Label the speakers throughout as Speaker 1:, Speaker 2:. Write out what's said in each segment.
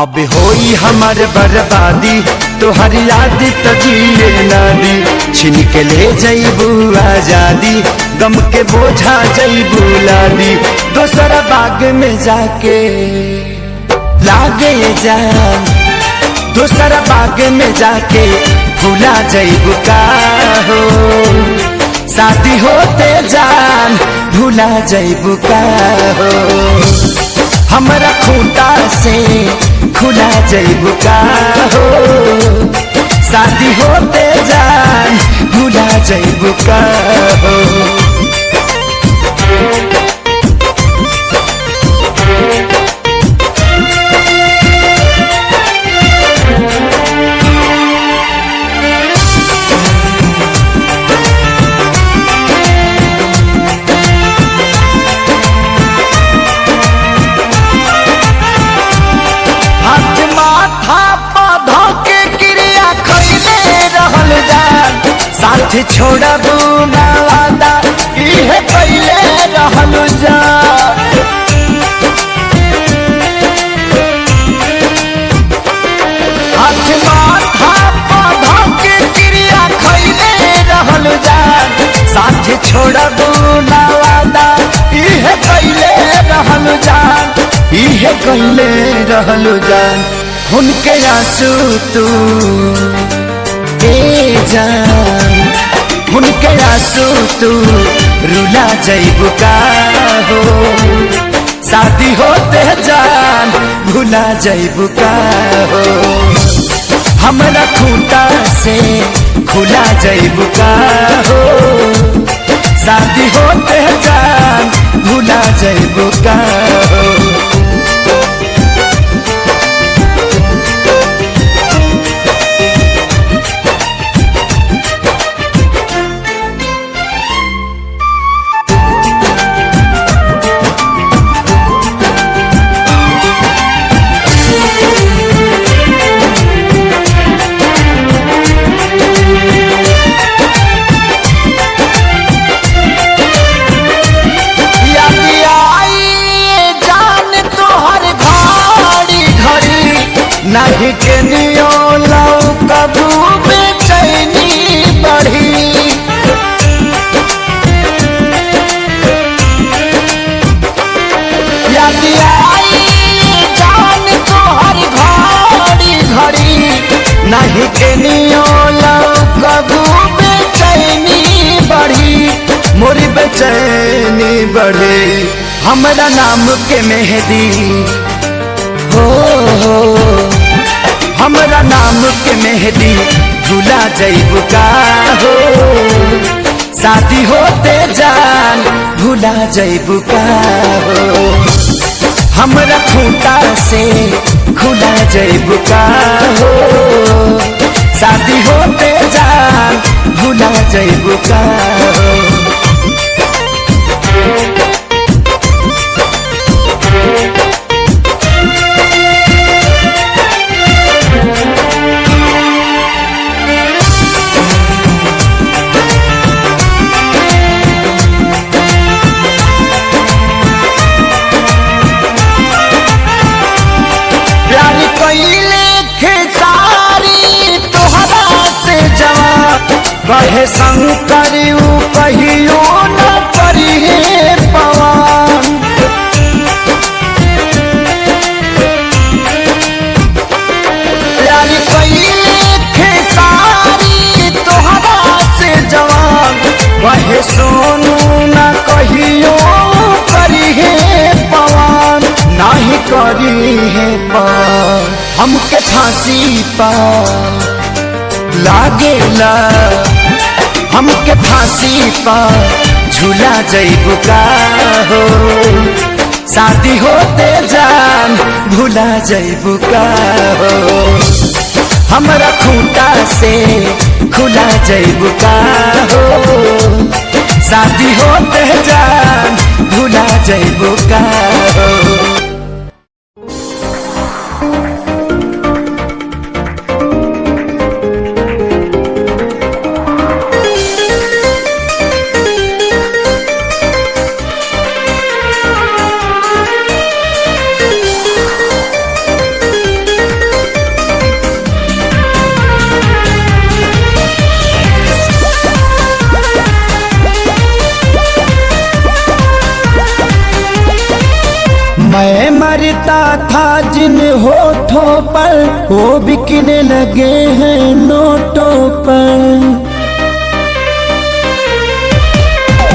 Speaker 1: अब होई हमार बर्बादी तोहर याद तजिए नादी, छिन के ले जईबू आजादी, गम के बोझा जईबू लादी, दोसर बाग में जाके लागे जान, दोसर बाग में जाके भूला जईबू का हो, शादी होते जान भूला जईबू का हो, हमरा खूंटा से खुला जईबू का हो, शादी होते जान भूला जईबू का हो। साथ छोड़बू ना वादा इहे पहले रहल जा, हाथ माथा पौधा के क्रिया खैले रहल जा, साथ छोड़बू ना वादा इहे पहले रहल जा, इहे पहले रहल जा, उनके आंसू तू जान, उनके आंसू तू रुला जईबू का हो, शादी होते जान भूला जईबू का हो, हमरा खूंटा से खुला जईबू का हो, शादी होते जान भूला जईबू का हो। नहीं के नियो लाऊ कबू बेचैनी बढ़ी, याद आई जान तोहर घड़ी घड़ी, नहीं के नियो लाऊ कबू बेचैनी बढ़ी, मोरी बेचैनी बढ़ी, हमरा नाम के मेहंदी हो, हमरा नाम के मेहंदी भूला जईबू का हो, शादी होते जान भूला जईबू का हो, हमरा खूंटा से खुला जईबू का हो, शादी होते जान भूला जईबू का हो। कहे शंकर कहियो न करिहे पवन, प्यारी कइले खेसारी तोहरा से जवान, कहे सोनू न कहियो करिहे पवन, नाही करिहे पवन, हमके फांसी पा लागेला, हमके फांसी पा झूला जइबू का हो, शादी होते जान भूला जइबू का हो, हमरा खूंटा से खुला जइबू का हो, शादी होते जान भूला जइबू का हो। मैं मरता था जिन होठों पर वो बिकने लगे हैं नोटों पर।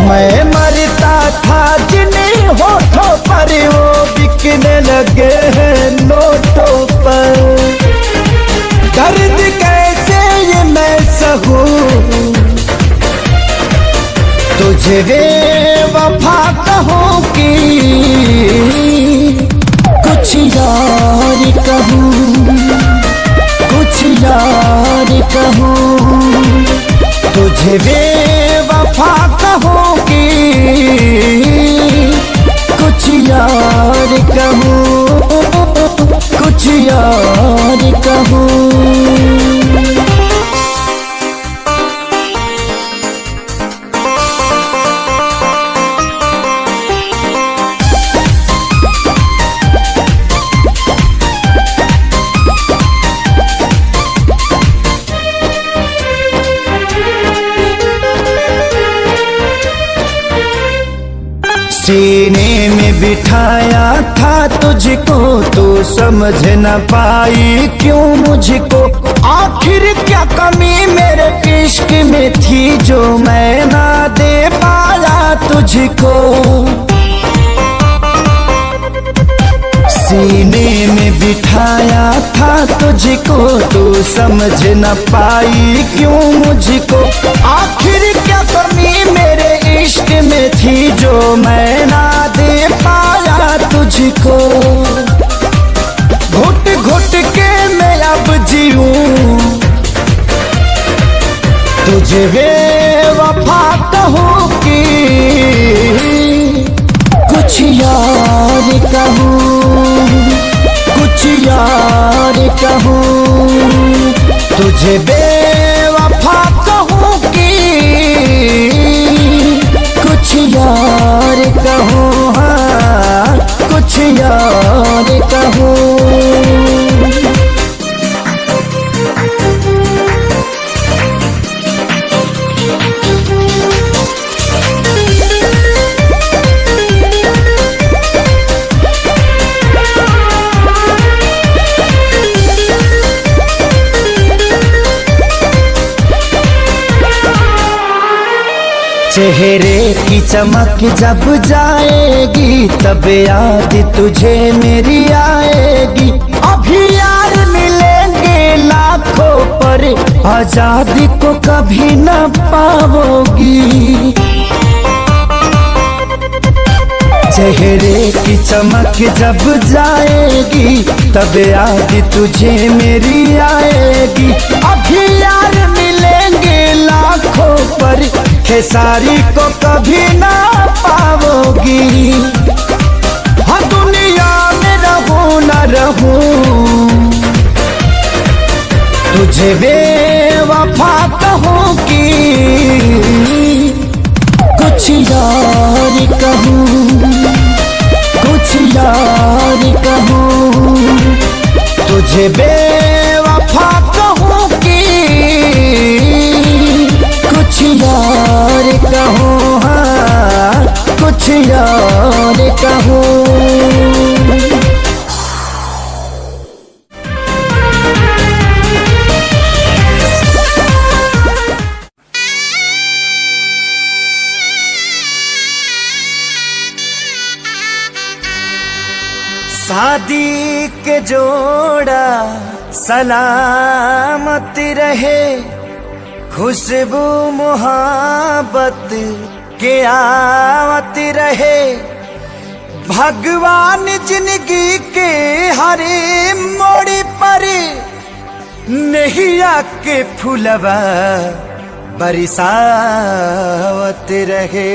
Speaker 1: मैं मरता था जिन होठों पर वो बिकने लगे हैं नोटों पर। दर्द कैसे ये मैं सहूं तुझे बेवफा कहूँ कि कुछ यार कहूँ, कुछ यार कहूँ, तुझे बेवफा कहूँ कि कुछ यार कहूँ, कुछ यार कहूँ। सीने में बिठाया था तुझको तो समझ न पाई क्यों मुझको। आखिर क्या कमी मेरे इश्क में थी जो मैं ना दे पाया तुझको। सीने में बिठाया था तुझको तो समझ न पाई क्यों मुझको। आखिर क्या कमी मेरे इश्क में थी जो मैं ना दे पाया तुझको। घुट घुट के मैं अब जीऊं तुझे बेवफा कहूँ कि कुछ यार कहूँ, कुछ यार कहूँ, तुझे बेवफा कहूँ कि कुछ यार कहूँ, हाँ कुछ यार कहूँ। चेहरे की चमक जब जाएगी तब याद तुझे मेरी आएगी। अभी यार मिलेंगे लाखों पर आजादी को कभी न पाओगी। चेहरे की चमक जब जाएगी तब याद तुझे मेरी आएगी। अभी यार मिलेंगे लाखों पर खेसारी को कभी ना पाओगी। हाँ दुनिया में रहूं न रहूं तुझे बेवफा कहूँ कि कुछ यार कहूँ, कुछ यार कहूँ, तुझे बेवफा कहूँ कि कुछ यार कहूँ, हाँ कुछ यार कहूँ। शादी के जोड़ा सलामत रहे, खुशबू मोहब्बत के आवत रहे, भगवान जिंदगी के हरे मोड़ पर नैया के फूलवा बरसावत रहे।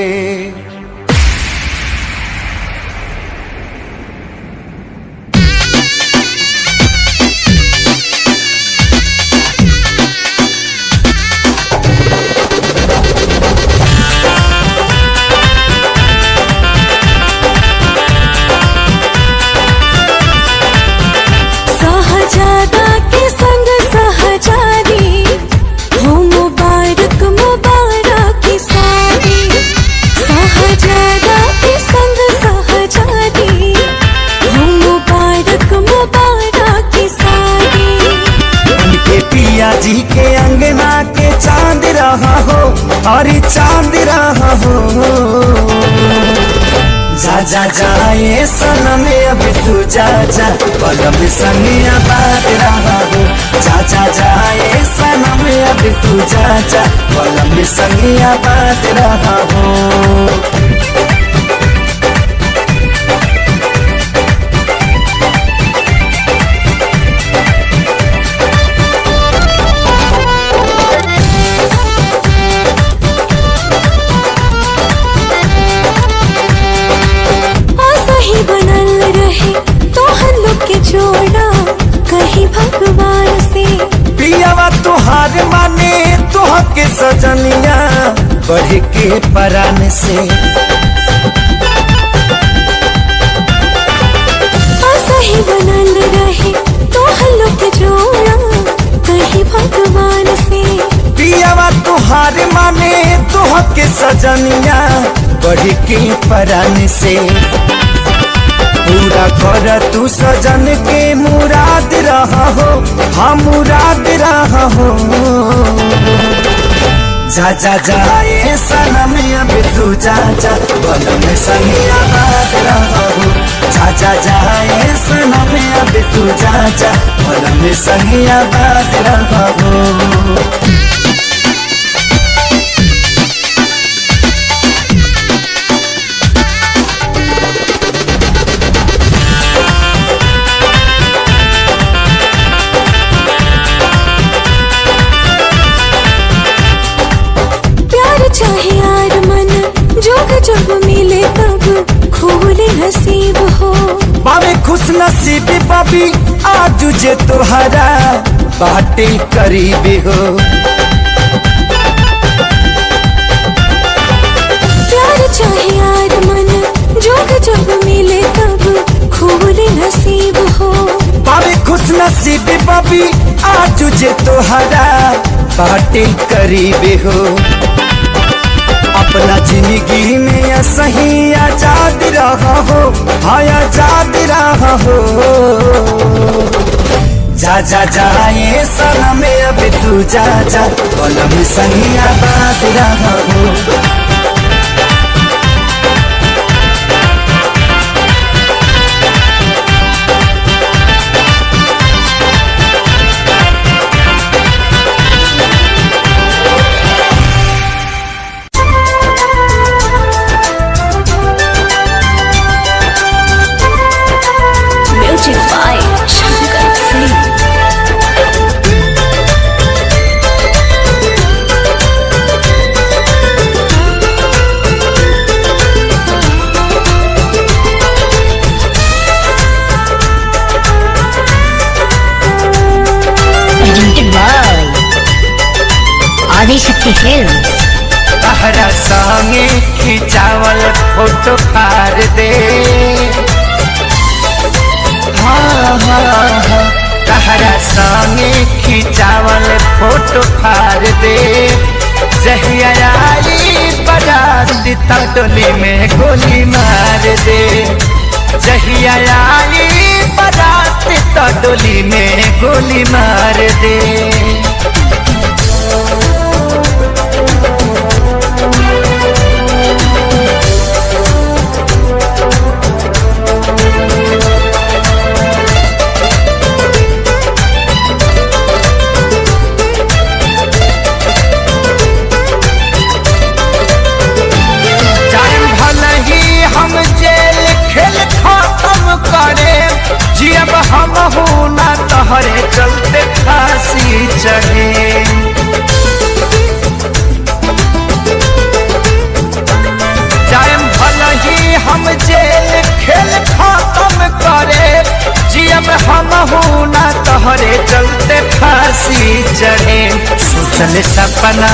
Speaker 1: जी के अंगना के चांद रहा हो और चांद रहा हो। जा जा जाए सनम अब तू जा जा, पलम संगिया बात रहा हो। जा जा जाए सनम अब तू जा जा, पलम संगिया बात रहा हो।
Speaker 2: भगवान से
Speaker 1: पियावा तुहार माने तुह के सजनिया बढ़ के परान से।
Speaker 2: सही बनल रहे तो हल्लों के जोड़ा कहीं भगवान से।
Speaker 1: पियावा तुहार माने तुह के सजनिया बढ़ के परान से। पूरा कर तू सजन के मुराद रहा हो, हाँ मुराद रहा हो। जा जा जाए सनम अब तू जा जा, पलम संगिया बात रहा हो। जा जा जाए सनम अब तू जा जा, पलम संगिया बात रहा हो।
Speaker 2: चाहे यार मन जोग जब मिले तब खोले नसीब हो।
Speaker 1: बाबे खुश नसीबी बाबी आज जे तोहरा बाटे करीब हो।
Speaker 2: प्यार चाहे यार मन जोग जब मिले तब खोले नसीब हो।
Speaker 1: बाबे खुश नसीबी बाबी आज जे तोहरा बाटे करीब हो। अपना जिंदगी में सही आजाद रहा हो, हाँ आजाद रहा हो। जा जा जाए सनम अब तू जा जा, पलम संगिया बात रहा हो।
Speaker 3: आदिशक्ति फिल्म्स।
Speaker 1: तहरा संगे खिंचावल फोटो फाड़ दे, हाँ हाँ हाँ। तहरा संगे खिंचावल फोटो फाड़ दे। जहिया आई बाराती तो डोली में गोली मार दे। जहिया आई बाराती तो डोली में गोली मार दे। चढ़े। जाएम भला ही हम जेल खेल खत्म करे, जियम हम ना तोहरे चलते फांसी चढ़े। सोचल सपना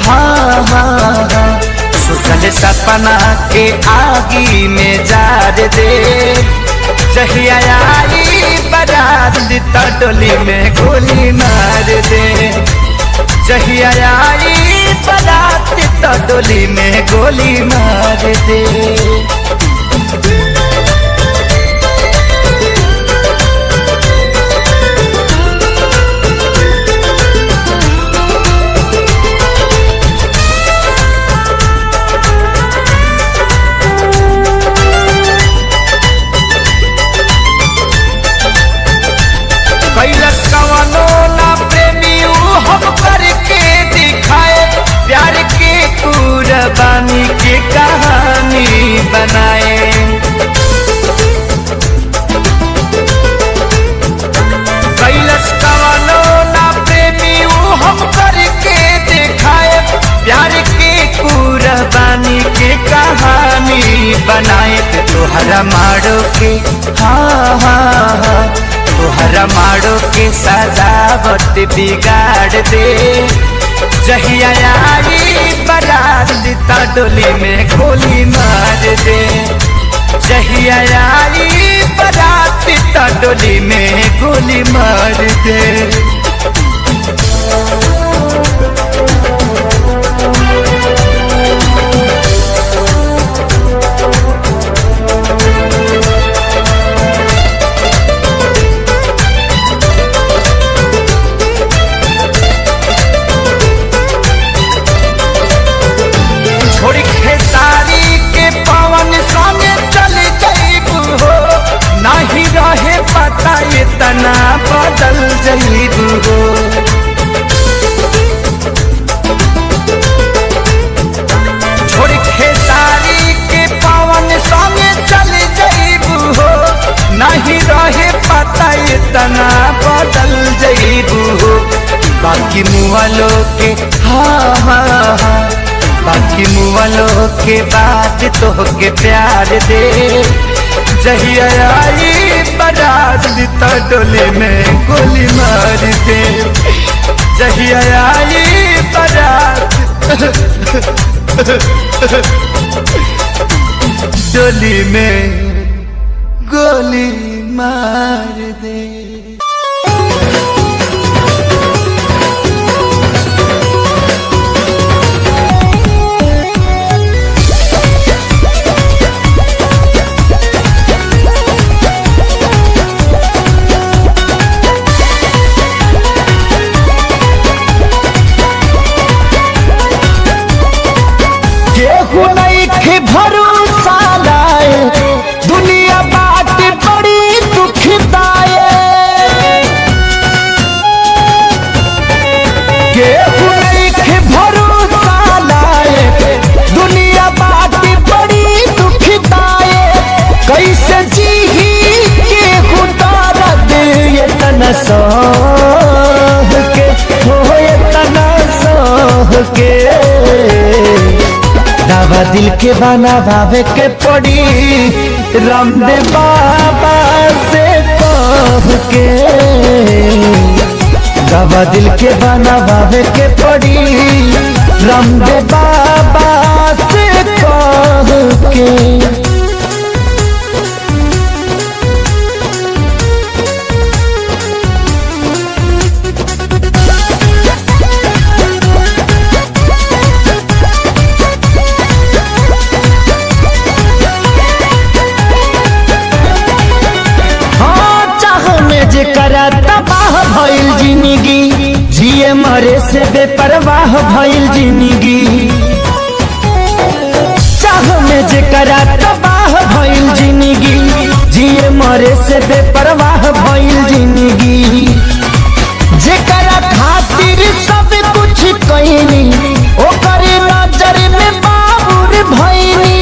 Speaker 1: हाँ हाँ हाँ, सोचल सपना के आगी में जार दे। जहिया आई बारात त डोली में गोली मार दे। जहिया आई बारात त डोली में गोली मार दे। कैलस कवनो ना प्रेमी हम करके दिखाए, प्यार के कुर्बानी की कहानी बनाए। कैलस कवनो ना प्रेमी हम करके दिखाए, प्यार के कुर्बानी की कहानी बनाए। तोहरा मारो के हाँ हाँ हाँ, तोहरा मारो के सजावट बिगाड़ दे। जहिया आई बारात त डोली में गोली मार दे। जहिया आई बारात त डोली में गोली मार दे। छोड़ खेसारी के पवन संगे चल जाइबू हो, नहीं रहे पता इतना बदल जाइबू हो। छोड़ खेसारी के पवन संगे चल जाइबू हो, नहीं रहे पता इतना बदल जाइबू हो। बाकी मुआलो के हाँ हाँ हाँ, बाकी मुआलों के बाद तो के प्यार दे। जहिया आई बारात त डोली में गोली मार दे। जहिया आई बारात डोली में गोली मार दे। भरोसा लाए दुनिया बात बड़ी दुखदाए। केहू नहीं भरोसा लाए दुनिया बात बड़ी दुखदाए। कैसे जी केहू दर्द ये तना सह के हो, ये तना सह के। दावा दिल के बनावे के पड़ी रामदेव बाबा से कह के। दावा दिल के बनावे के पड़ी रामदेव बाबा से कह के। जेकरा तबाह भइल जिंदगी, जिए मरे से बेपरवाह भइल जिंदगी। चाह में जेकरा तबाह भइल जिंदगी, जिए मरे से बेपरवाह भइल जिंदगी। जेकरा खातिर सब कुछ कइनी, ओकर नजर में बाबुर भइनी।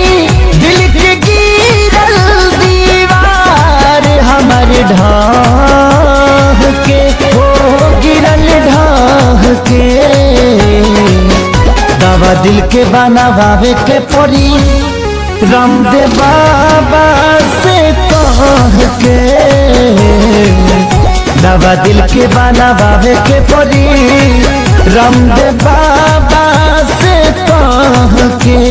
Speaker 1: दिल के गिरल दीवार हमर ढाह के हो, गिरल ढाह दवा दिल के बनावे के पड़ी रामदेव बाबा से कह के, दवा दिल के बनावे के पड़ी रामदेव बाबा से कह के।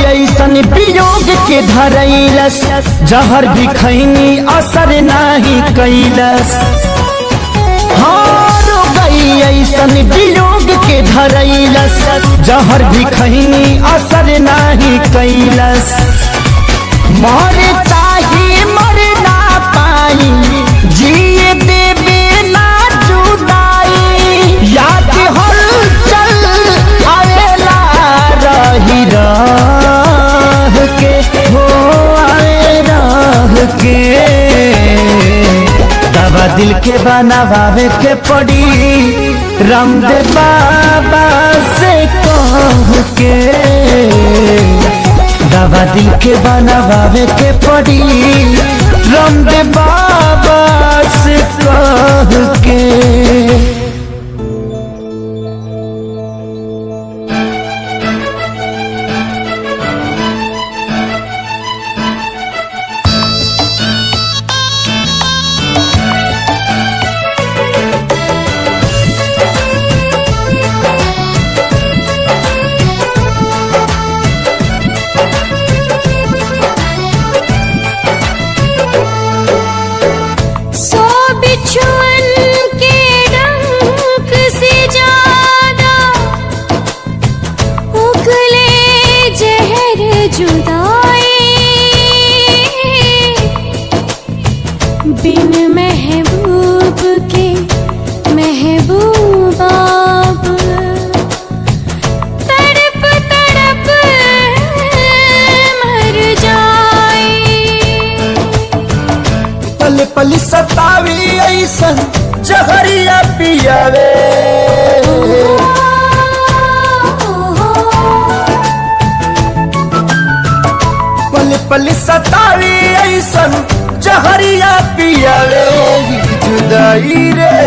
Speaker 1: ऐसन वियोग के धरैलस जहर भी खैनी असर नहीं कैलस। हार गई ऐसन वियोग के धरैलस जहर भी खैनी असर नहीं कैलस। मरे चाहे मर ना पाई जिए देवे ना जुदाई, याद हर चल आवेला रही के हो आए राह के, दवा दिल के बनावे के पड़ी रामदेव बाबा से कह के, दवा दिल के बनावे के पड़ी रामदेव बाबा से कह के।
Speaker 2: बिन महबूब के महबूब आप तड़प तड़प मर जाए।
Speaker 1: पल पल सतावी ऐसन जहरिया पियावे, पल पल सतावी ऐसन जहरिया पियावे। जुदाई रे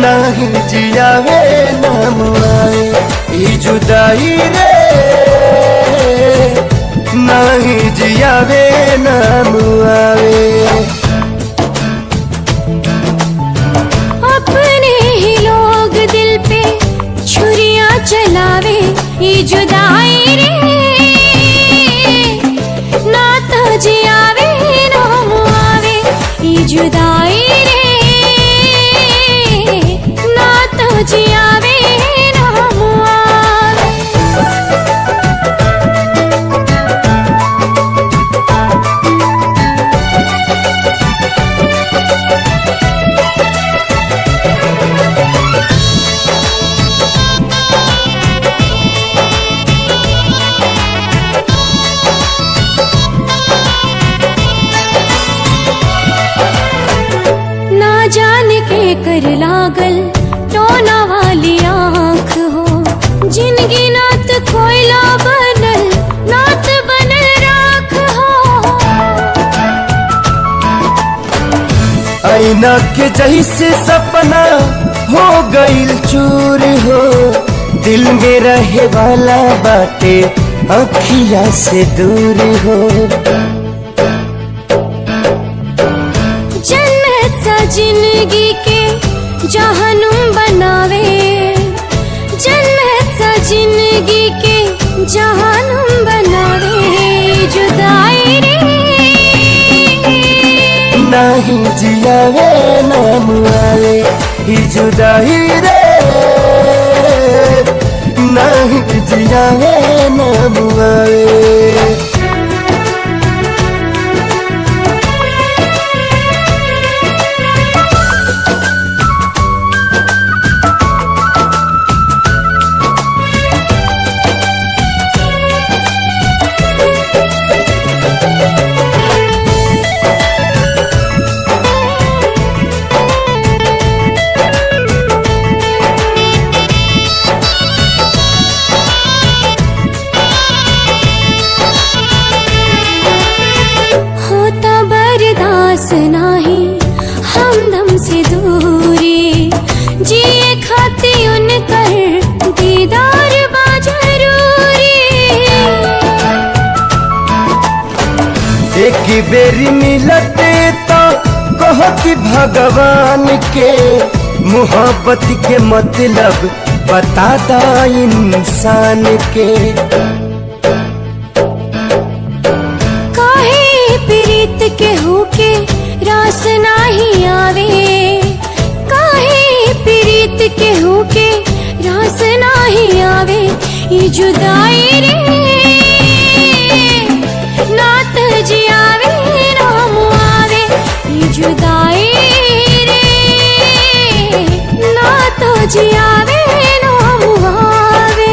Speaker 1: नहीं जियावे ना मुआवे, जुदाई रे नहीं जियावे ना मुआवे।
Speaker 2: अपने ही लोग दिल पे छुरियां चलावे, ये जुदाई रे ना तो जियावे ना मुआवे, ये जुदाई रे ना तो जियावे ना मुआवे। जाने के कर लागल टोना वाली आँख हो, जिनगी नात कोयला बनल नात बनल राख हो।
Speaker 1: आईना के जैसे सपना हो गईल चूर हो, दिल में रहे वाला बाटे अखिया से दूर हो।
Speaker 2: जिंदगी के जहनुम बनावे, जन्नत सा जिंदगी के जहनुम बनावे। जुदाई रे
Speaker 1: नहीं जियावे ना मुआवे, जुदाई रे नहीं जियावे ना मुआवे। बेरी मिलते तो कहती भगवान के मोहब्बत के मतलब बताता इंसान के।
Speaker 2: काहे प्रीत के होके रास नाही आवे, काहे प्रीत के होके रास नाही आवे। ये जुदाई रे नात जियावे राम आवे, ये जुदाई रे नात जियावे राम आवे।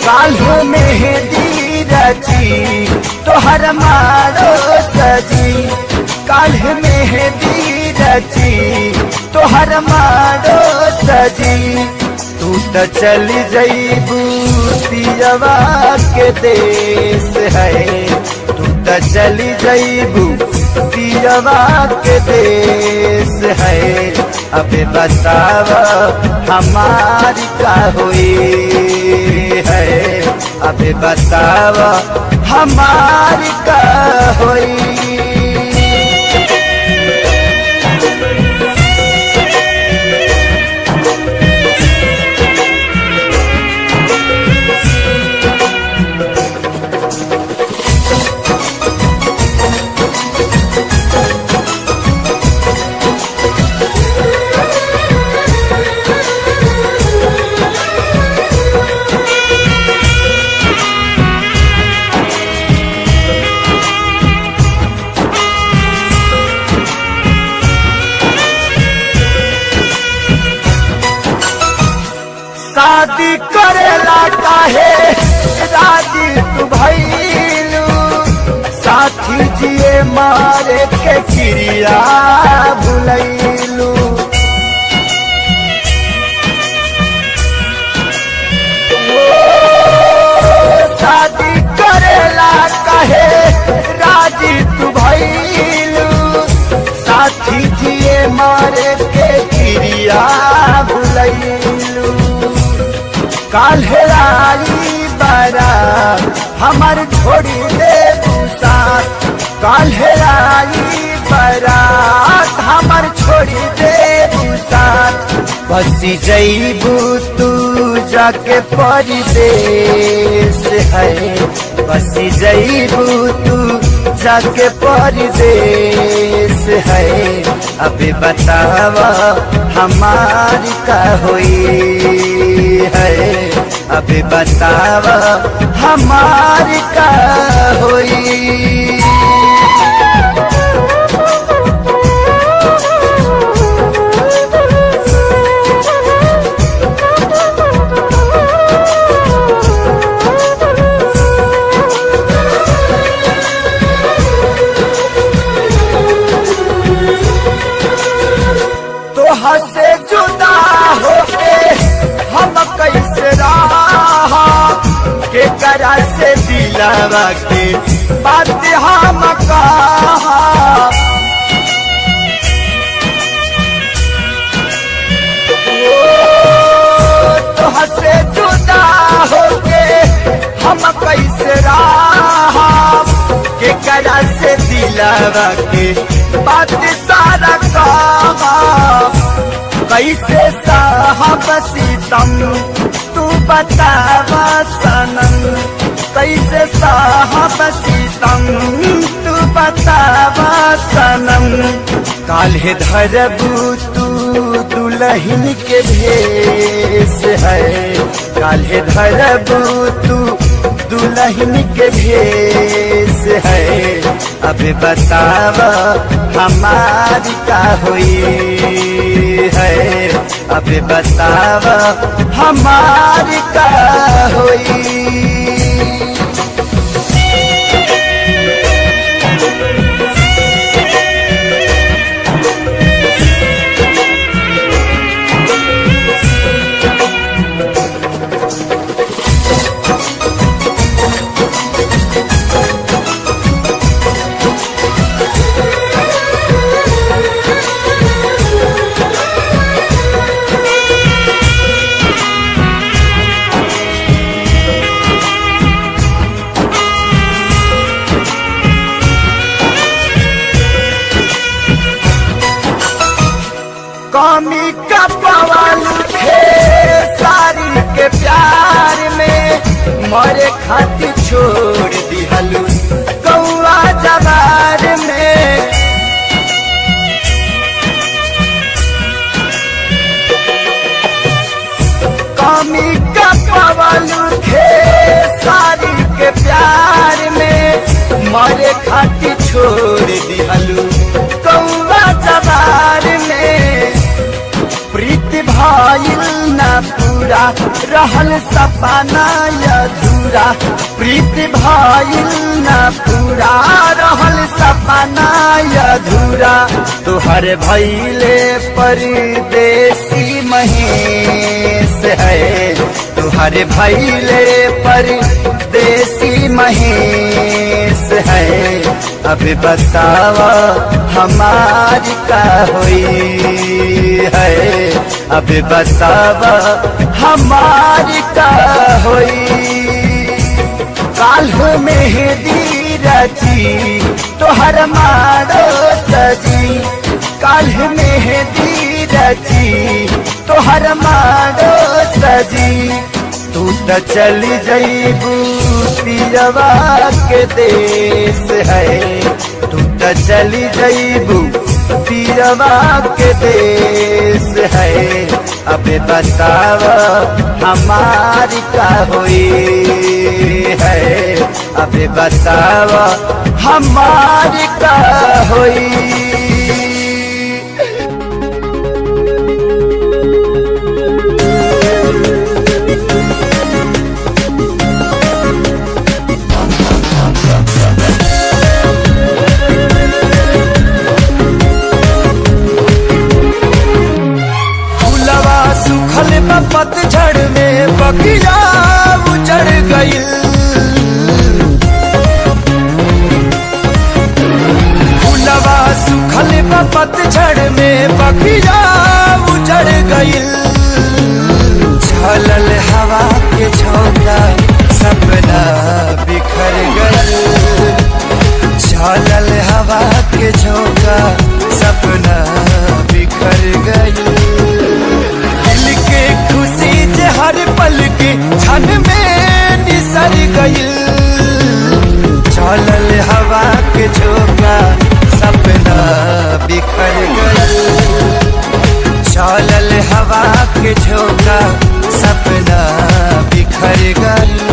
Speaker 1: काल्हो मेहंदी रची तोहर मारो सजी, काल्ह मेहंदी रची तोहर मारो सजी। तू तो चली जईबू पियवा के देश है, तू तो चली जईबू पियवा के देश है। अबे बतावा हमारी का हुई है, अबे बतावा हमारी का हुई। शादी करेला काहे राजी तू भइलू, साथी जिए मारे के क्रिया भुलैलू। शादी करेला काहे राजी तू भइलू, साथी जिए मारे के क्रिया भुलैलू। काल्हे आई बारात हमार छोड़ी दे साथ, काल्हे आई बारात हमार छोड़ी दे साथ। बसी जईबू तू जाके परदेश है, बसी जईबू तू जाके परदेश है। अबे बतावा हमारी का हुई है, अबे बतावा हमारी का हुई। तोहा से जुदा होके हम कैसे रहा, के करा से दिलावा के बात हम कहा। तोहा से जुदा होके हम कैसे रहा, के करा से दिलावा के बात सारा कहा। कैसे साहब सीतम तू बतावा सनम, कैसे साहब सीतम तू बतावा सनम। काल्हे धरबू तू दुल्हन के भेष है, काल्हे धरबू तू दुल्हन के भेष है। अब बतावा हमारी का हुई है अब बताव हमार का होई। कमी का पवाल थे सारी के प्यार में मरे खातिर छोड़ दिहलू कौआ जवार में। कमी का पवाल थे सारी के प्यार में मरे खातिर छोड़ दिहलू कौआ जवार में। प्रीत भाईल न पूरा रहल सपना अधूरा, प्रीत भाईल न पूरा रहल सपना अधूरा। तुहर भैले परदेसी महेश है, तुहर भैले परदेसी महेश है। अब बतावा हमार का होई है, अब बतावा हमार का होई। काल्ह मेहंदी रची तोहर मारो सजी, काल्ह मेहंदी रची तोहर मारो सजी। तू त चली जईबू पियवा के देश है, तू त चली जईबू पियवा के देश है। अब बताव हमार का होई है, अब बताव हमार का होई। पतझड़ में बगिया उजड़ गईल, फूलवा सुखल पतझड़ में बगिया उजड़ गईल। झलल हवा के झोंका सपना बिखर गईल, झलल हवा के झोंका सपना बिखर गईल। हर पल के क्षण में निसर गईल, चलल हवा के झोंका सपना बिखर गईल, चलल हवा के झोंका सपना बिखर गईल।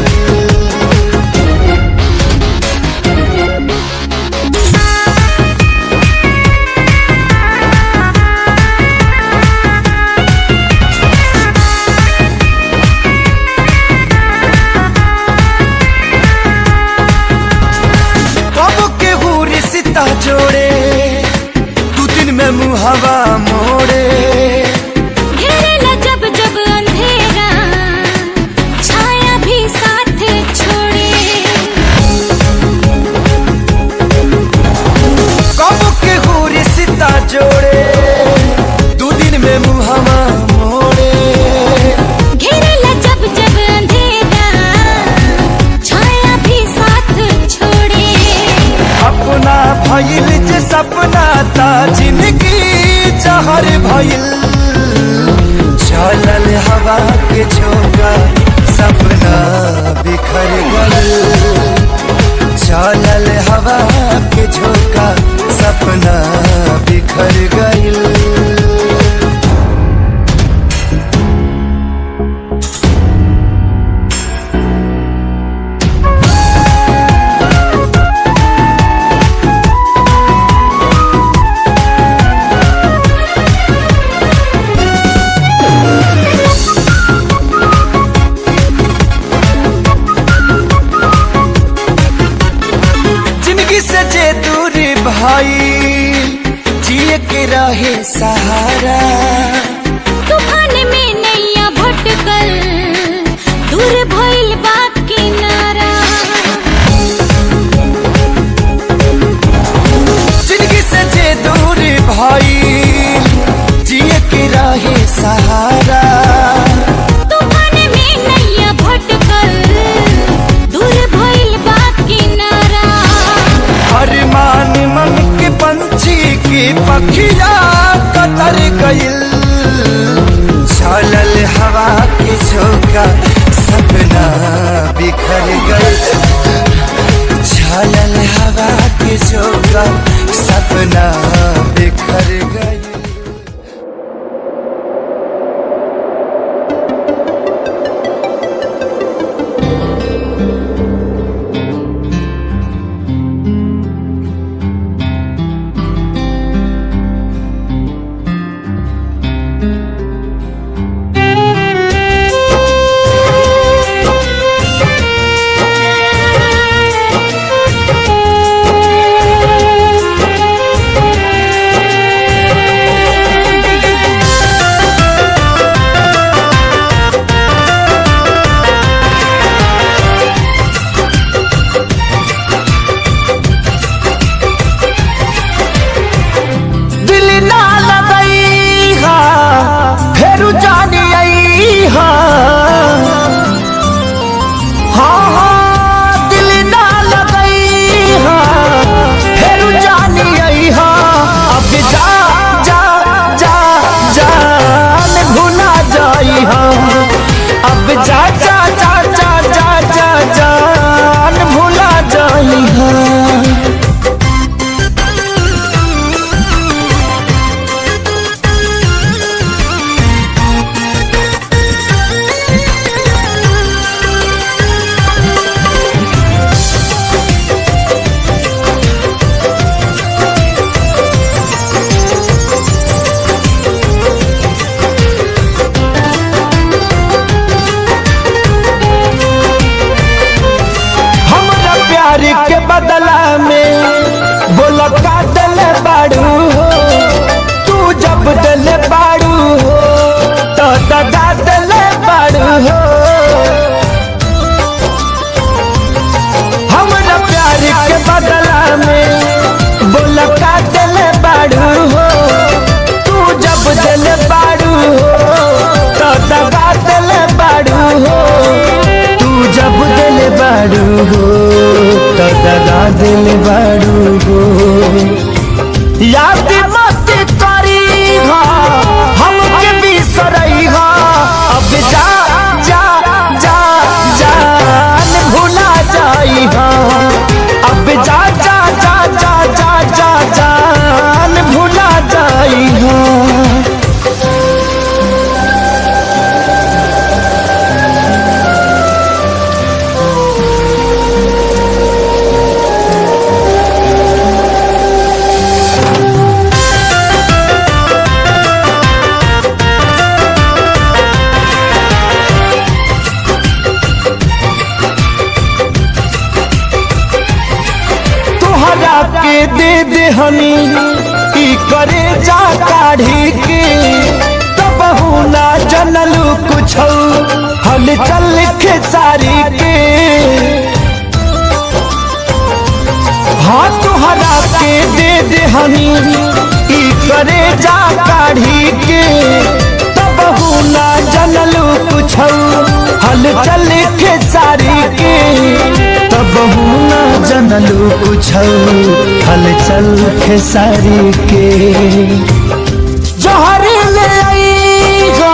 Speaker 1: जोड़े तू दिन में मुहावा मोड़े,
Speaker 2: घेरेला जब जब अंधेरा छाया भी साथ छोड़े।
Speaker 1: कब के हुरी सीता जोड़े तू दिन में मुहावा मोड़े,
Speaker 2: घेरेला जब जब अंधेरा छाया भी साथ छोड़े।
Speaker 1: अपना भइल जे सपना ता जिंदगी जहर भइल, चलल हवा के झोंका सपना बिखर गईल, चलल हवा के झोंका सपना बिखर गईल। भाई जिए के रहे सहारा।
Speaker 2: तूफान में नैया भटकल दूर भइल बा किनारा।
Speaker 1: जिंदगी से जे दूर भाई जिए के रहे सहारा।
Speaker 2: तूफान में नैया भटकल दूर भइल बा किनारा।
Speaker 1: अरमान मन के पंछी की पखिया कतर गइल। चलल हवा के झोंका सपना बिखर गइल। चलल हवा के झोंका सपना बिखर गइल। के बदला में बोला का दिल बाड़ू हो। तू जब दिल बाड़ू हो तो दगा दिल बाड़ू हो। हमरा प्यार के बदला में बोला का दिल बाड़ू हो। तू जब दिल बाड़ू हो तो दगा दिल बाड़ू हो। तू जब दिल बाड़ू हो तो दगा दिल बाड़ू हो। याद मत करी हो हमके बिसरई हो। अब जा जा जा जान भुला जाई हो। अब जा जा जा जा जा जा जान भुला जाई हो। के दे दे हनी की करे जा काढ़ी के। तब ना जनलू कुछ हल चल खेसारी के। हाँ तुहरा के दे दे हनी की करे जा काढ़ी के। तब ना जनलू कुछ हल चल खेसारी के। तब ना जनलू कुछ हलचल खेसारी के। जहर ले आईगा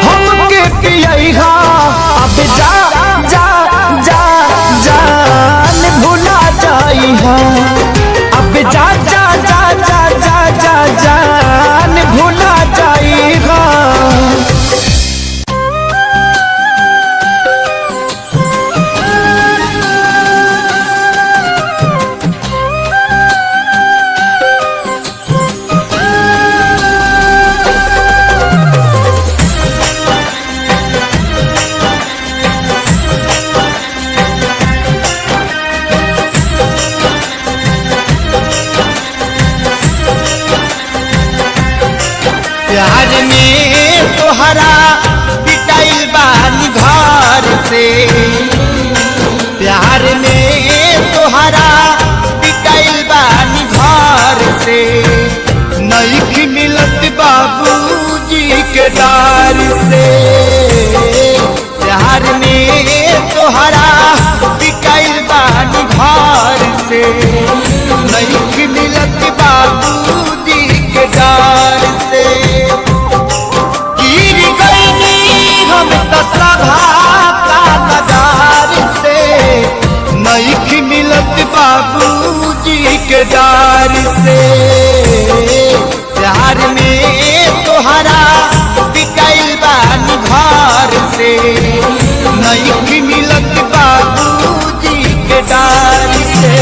Speaker 1: हमके पियईगा। अब जा जा जा जान भुला जाईगा। अब जा जा जा जा जा जा जान भुला जाईगा। बाबूजी के डार से। प्यार में तोहरा बिकाइल बानी घर से, नहीं मिलत बाबूजी के डार से।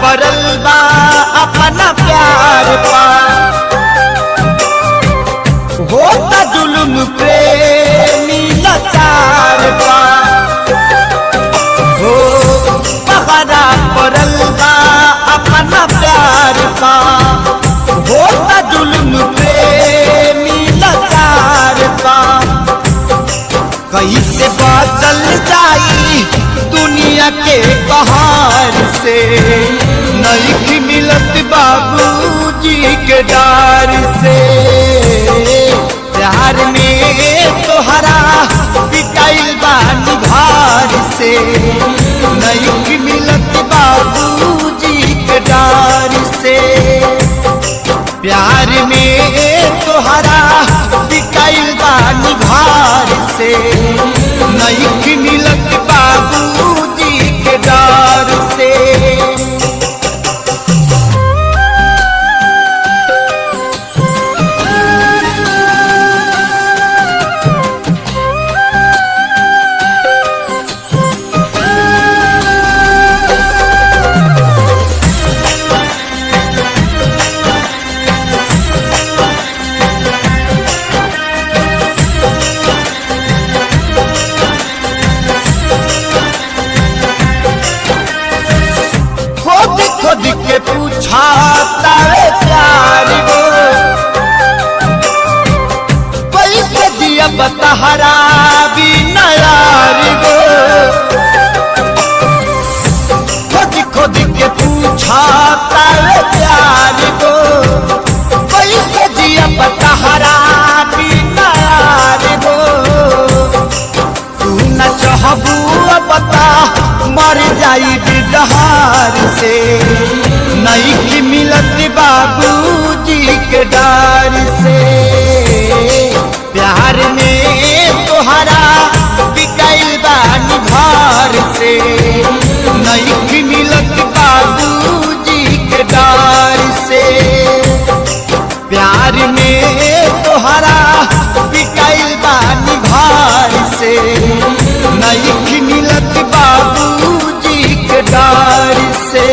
Speaker 1: परल बा अपना प्यार पा, होता जुल्म प्रेमी लाचार पा। हो पहरा परल बा अपना प्यार पा, होता जुल्म प्रेमी लाचार पा। कैसे बदल जाई दुनिया के बहार से, नहीं मिलत बाबूजी के डार से। प्यार में तोहरा बिकाइल बानी घर से, नहीं मिलत बाबूजी के डार से। प्यार में तोहरा बिकाइल बानी घर से, नहीं मिलत बाबूजी के डार से। खुद के पूछा तारे प्यार को, कैसे दिया बतहरा भी नयार को। खुद के पूछा तारे प्यार को, कैसे दिया बतहरा भी नयार को। तू न चाहबू बता मर जाई बिहार से, नहीं मिलत बाबूजी के डार से। प्यार में तोहरा बिकाइल बानी घर से, नहीं मिलत बाबूजी के डार से। प्यार में तोहरा बिकाइल बानी घर से, नहीं मिलत बाबूजी के डार से।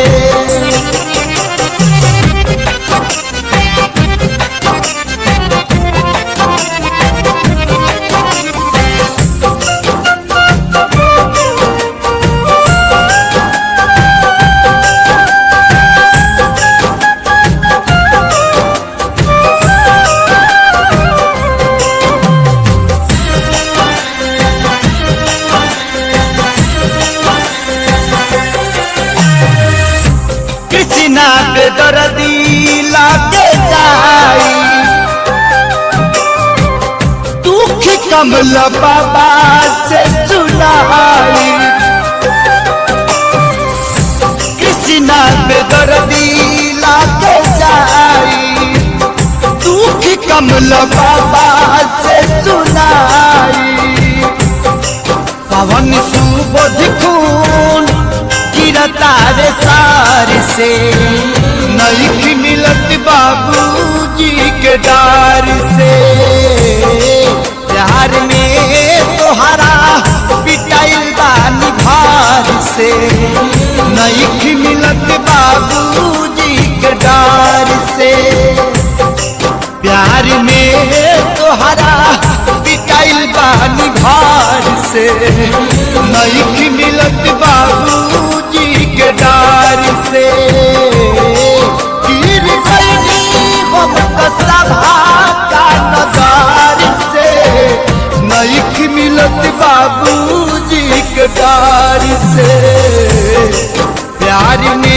Speaker 1: कृष्णा बेदर्दी लागे जाई, दुख कमल बाबा से सुनाई। कृष्णा बेदर्दी लागे जाई, दुख कमल बाबा से सुनाई। पवन सुबोध खून गिरता रे सार से, नहीं मिलत बाबूजी के डार से। प्यार में तोहरा बिकाइल बानी घर से, नहीं मिलत बाबूजी के डार से। प्यार में तोहरा बिकाइल बानी घर से, नहीं मिलत बाबूजी के डार से। गिर गई हम तो सभा का नगार से, नहीं मिलत बाबूजी के डार से। प्यार में